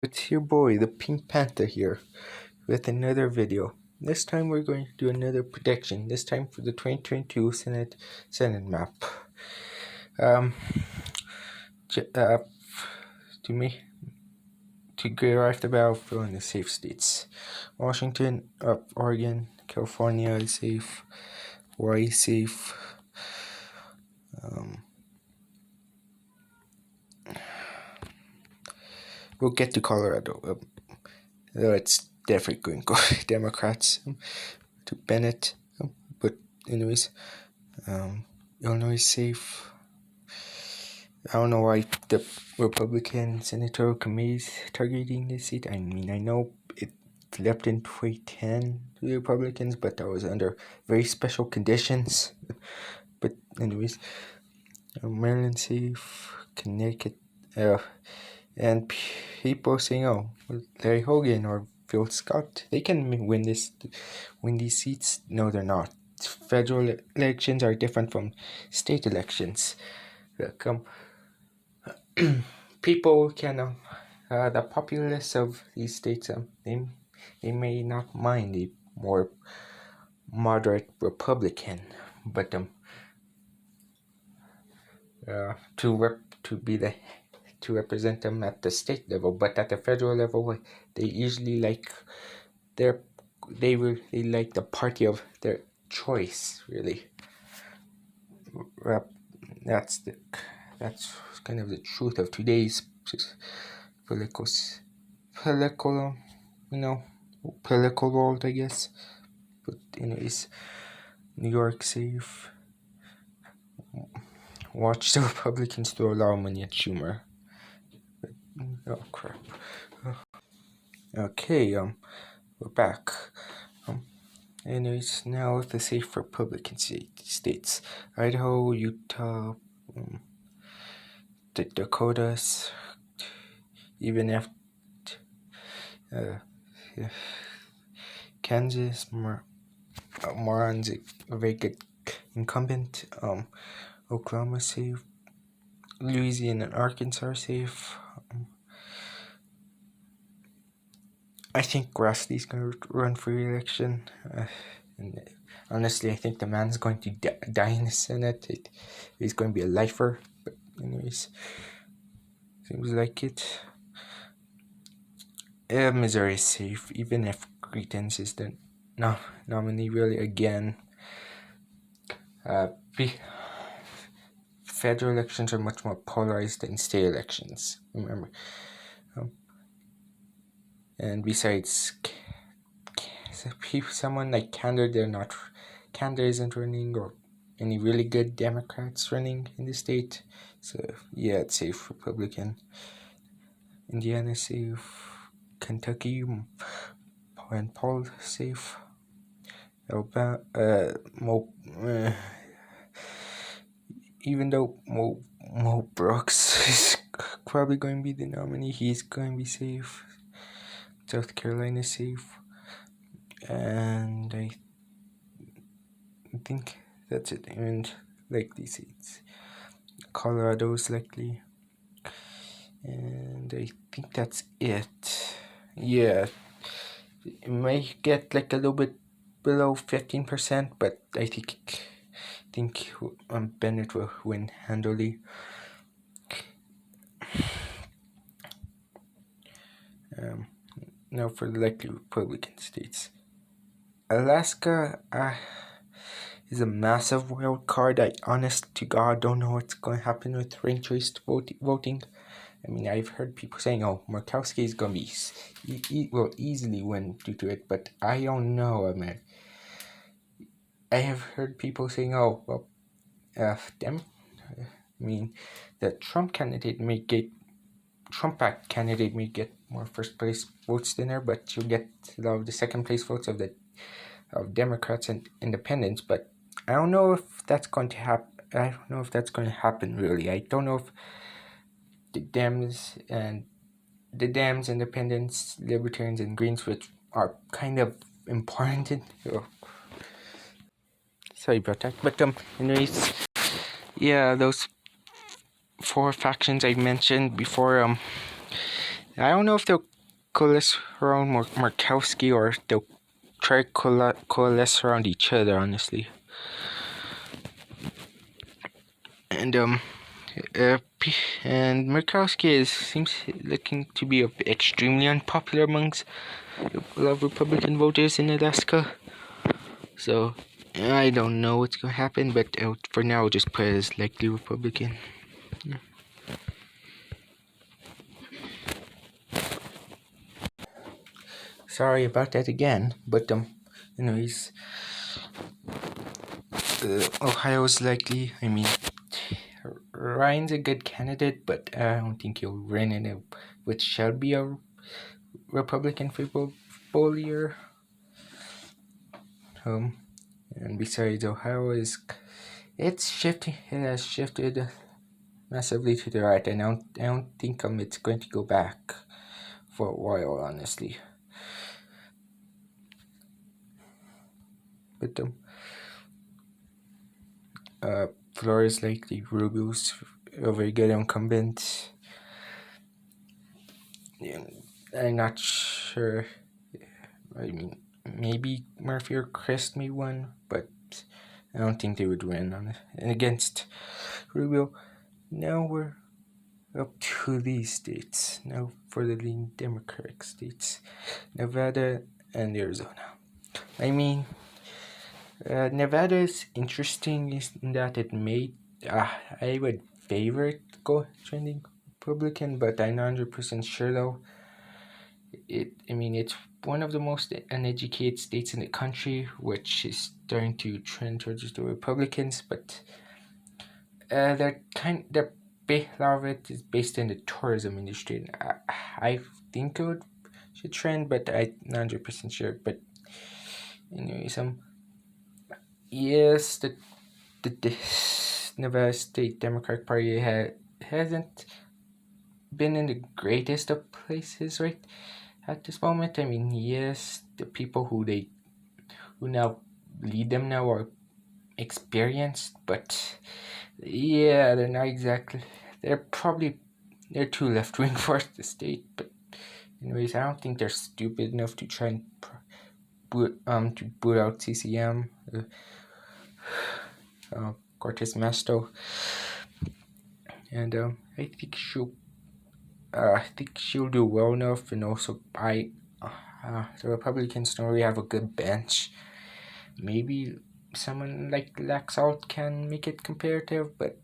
It's your boy, the Pink Panther here, with another video. This time we're going to do another prediction. This time for the 2022 Senate map. To graph the battlefield in the safe states. Washington, Oregon, California is safe. Hawaii is safe. We'll get to Colorado. It's definitely going to go Democrats to Bennett. But anyways, Illinois is safe. I don't know why the Republican Senatorial Committee is targeting this seat. I mean, I know it left in 2010 to the Republicans, but that was under very special conditions. But anyways, Maryland safe, Connecticut, and people saying, "Oh, Larry Hogan or Phil Scott, they can win these seats." No, they're not. Federal elections are different from state elections. People can, the populace of these states, they may not mind a more moderate Republican, but to represent them at the state level, but at the federal level, they usually like they like the party of their choice. Really, that's kind of the truth of today's political world, I guess. But anyways, New York safe. Watch the Republicans throw a lot of money at Schumer. Oh crap. Okay, we're back. Anyways, now the safe Republican states: Idaho, Utah, the Dakotas, even after Kansas, Moron's a very good incumbent. Oklahoma safe. Louisiana and Arkansas are safe. I think Grassley's going to run for re-election. And honestly, I think the man's going to die in the Senate. He's going to be a lifer. But anyways, seems like it. Missouri is safe, even if Cretans is the nominee really again. Federal elections are much more polarized than state elections, remember. And besides, someone like Canada isn't running, or any really good Democrats running in the state. So yeah, it's safe Republican. Indiana safe. Kentucky, and Paul safe. Alabama, even though Mo Brooks is probably going to be the nominee, he's going to be safe. South Carolina safe, and I think that's it. And likely seats, Colorado's likely, and I think that's it. Yeah, it may get like a little bit below 15%, but I think Bennett will win handily. Now for the likely Republican states. Alaska is a massive wild card. I honest to God don't know what's going to happen with ranked choice voting. I mean, I've heard people saying, "Oh, Murkowski is going to will easily win due to it," but I don't know. I have heard people saying, "Oh, well, the Trump candidate may get more first place votes than her, but she'll get a lot of the second place votes of Democrats and independents." But I don't know if that's going to happen. I don't know if that's going to happen really. I don't know if the Dems, independents, libertarians, and Greens, which are kind of important. Sorry about that. But anyways, yeah, those four factions I mentioned before, I don't know if they'll coalesce around Markowski or they'll try coalesce around each other, honestly. And and Murkowski seems looking to be extremely unpopular amongst a lot of Republican voters in Alaska. So I don't know what's going to happen, but for now, I'll just put it as likely Republican. Yeah. Sorry about that again, but anyways, Ohio's likely. I mean, Ryan's a good candidate, but I don't think he'll win in it, which shall be a Republican football year. And besides, Ohio it's shifting. It has shifted massively to the right, and I don't think it's going to go back for a while, honestly. But Flores likely, Rubio's a very good incumbent. Yeah, I'm not sure. I mean, maybe Murphy or Crest may win, but I don't think they would win on it. And against Rubio, now we're up to these states. Now for the lean Democratic states, Nevada and Arizona. I mean, Nevada is interesting in that it may. I would favor it go trending Republican, but I'm not 100% sure though. It's one of the most uneducated states in the country, which is starting to trend towards the Republicans. But a lot of it is based in the tourism industry. And I think it should trend, but I'm not 100% sure. But anyways, yes, the Nevada State Democratic Party hasn't been in the greatest of places right at this moment. I mean, yes, the people who now lead them now are experienced, but yeah, they're not exactly. They're too left wing for the state. But anyways, I don't think they're stupid enough to try and boot out CCM. Cortez Masto, and I think she'll do well enough, and also the Republicans don't really have a good bench. Maybe someone like Laxalt can make it comparative, but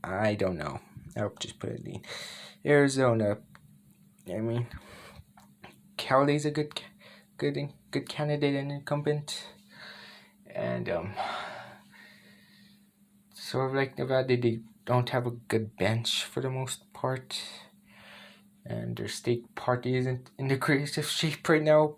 I don't know. I'll just put it in Arizona. I mean, Kelly's a good candidate and incumbent, and sort of like Nevada, they don't have a good bench for the most part, and their state party isn't in the greatest of shape right now.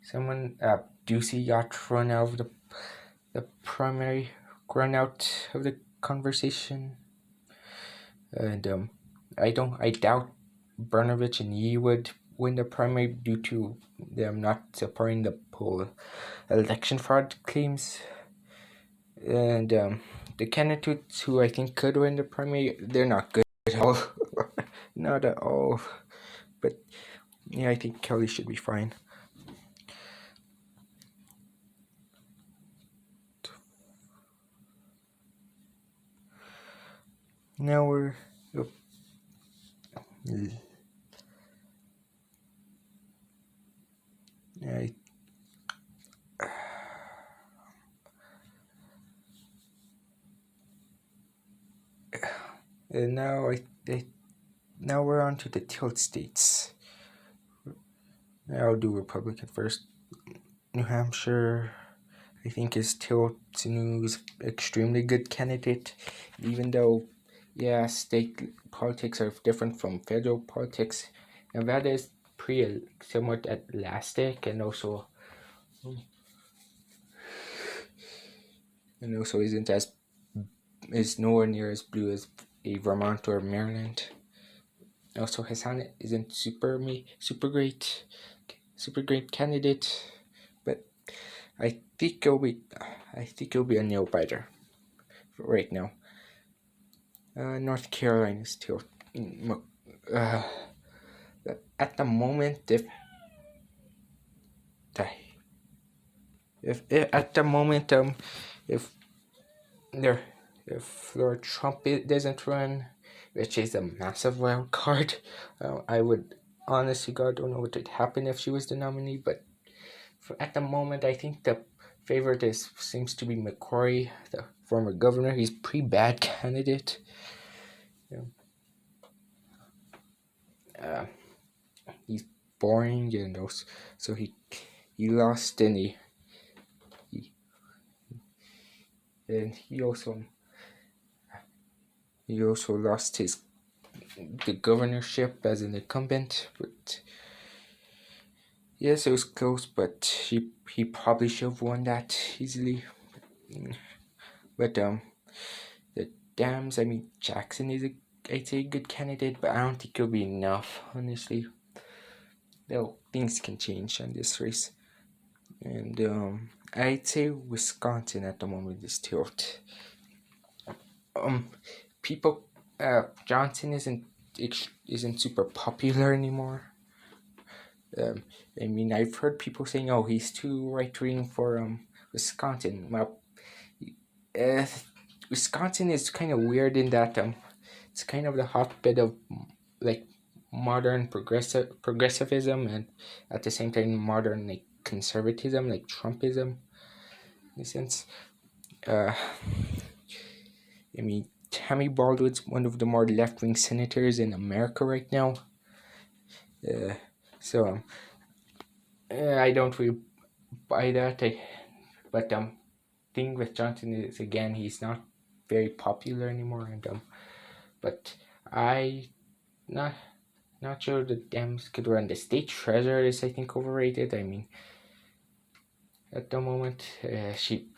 Someone Ducey got run out of the primary, run out of the conversation, and I doubt Brnovich and Yee would win the primary due to them not supporting the poll election fraud claims. And the candidates who I think could win the primary, they're not good at all. Not at all. But yeah, I think Kelly should be fine. Now we're and now we're on to the tilt states. I'll do Republican first. New Hampshire, I think, is Tilt News extremely good candidate, even though, yeah, state politics are different from federal politics. Nevada is pretty somewhat elastic, and also isn't is nowhere near as blue as a Vermont or Maryland. Also, Hassan isn't super great candidate, but I think it'll be a nail biter right now. North Carolina still. Uh, at the moment, if at the moment if there if Lord Trump doesn't run, which is a massive wild card, I would honestly God don't know what would happen if she was the nominee. But at the moment, I think the favorite seems to be McCrory, the former governor. He's a pretty bad candidate. Uh, he's boring, so he lost and he also lost the governorship as an incumbent. But yes, it was close, but he probably should have won that easily. But the Dems, I mean, Jackson is I'd say a good candidate, but I don't think it'll be enough, honestly. Though things can change on this race. And I'd say Wisconsin at the moment is tilt. People, Johnson isn't super popular anymore. I mean, I've heard people saying, "Oh, he's too right-wing for Wisconsin." Well, Wisconsin is kind of weird in that it's kind of the hotbed of like modern progressivism, and at the same time modern like conservatism, like Trumpism, in a sense. I mean, Tammy Baldwin's one of the more left-wing senators in America right now. So I don't really buy that. But thing with Johnson is again he's not very popular anymore, and but I not sure the Dems could run. The state treasurer is I think overrated. I mean, at the moment she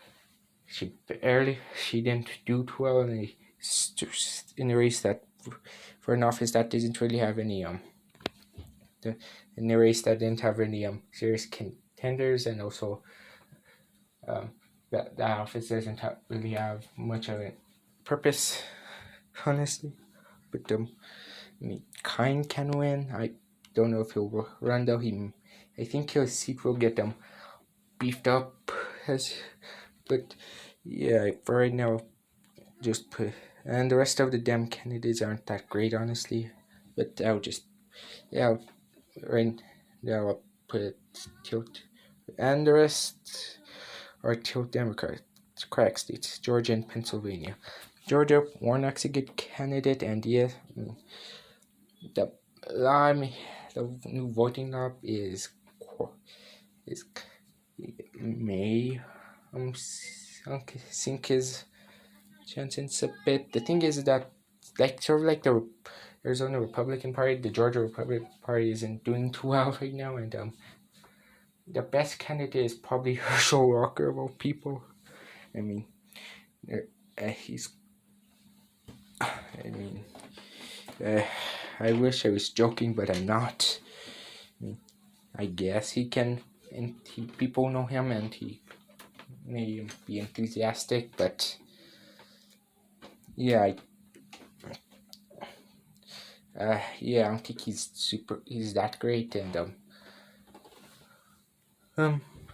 didn't do too well in a race that for an office that doesn't really have any in a race that didn't have any serious contenders, and also that office doesn't really have much of a purpose, honestly. But I mean, Kine can win. I don't know if he'll run though. I think his seat will get beefed up, but yeah, for right now, just put. And the rest of the Dem candidates aren't that great, honestly. But I'll just right now I'll put it tilt, and the rest are tilt Democrat crack states, Georgia and Pennsylvania. Georgia, Warnock's a good candidate, and the new voting law is may sink his chances a bit. The thing is that sort of like the Arizona Republican Party, the Georgia Republican Party isn't doing too well right now, and the best candidate is probably Herschel Walker of all people. I mean, I wish I was joking, but I'm not. I guess he can, and people know him, and he may be enthusiastic, but yeah, I don't think he's that great, and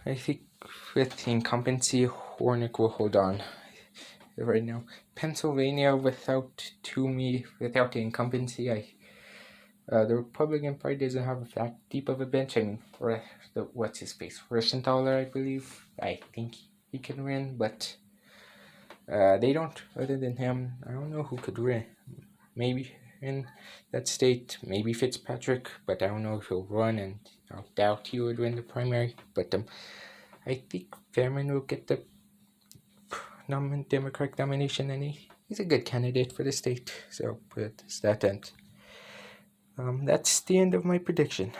I think with the incumbency, Warnock will hold on right now. Pennsylvania, without the incumbency, the Republican Party doesn't have that deep of a bench. I mean, what's his face? Ricenthaler, I believe. I think he can win, but they don't. Other than him, I don't know who could win. Maybe in that state, maybe Fitzpatrick, but I don't know if he'll run, and I doubt he would win the primary. But I think Fairman will get the Democratic nomination, and he's a good candidate for the state. So, but that end. That's the end of my prediction.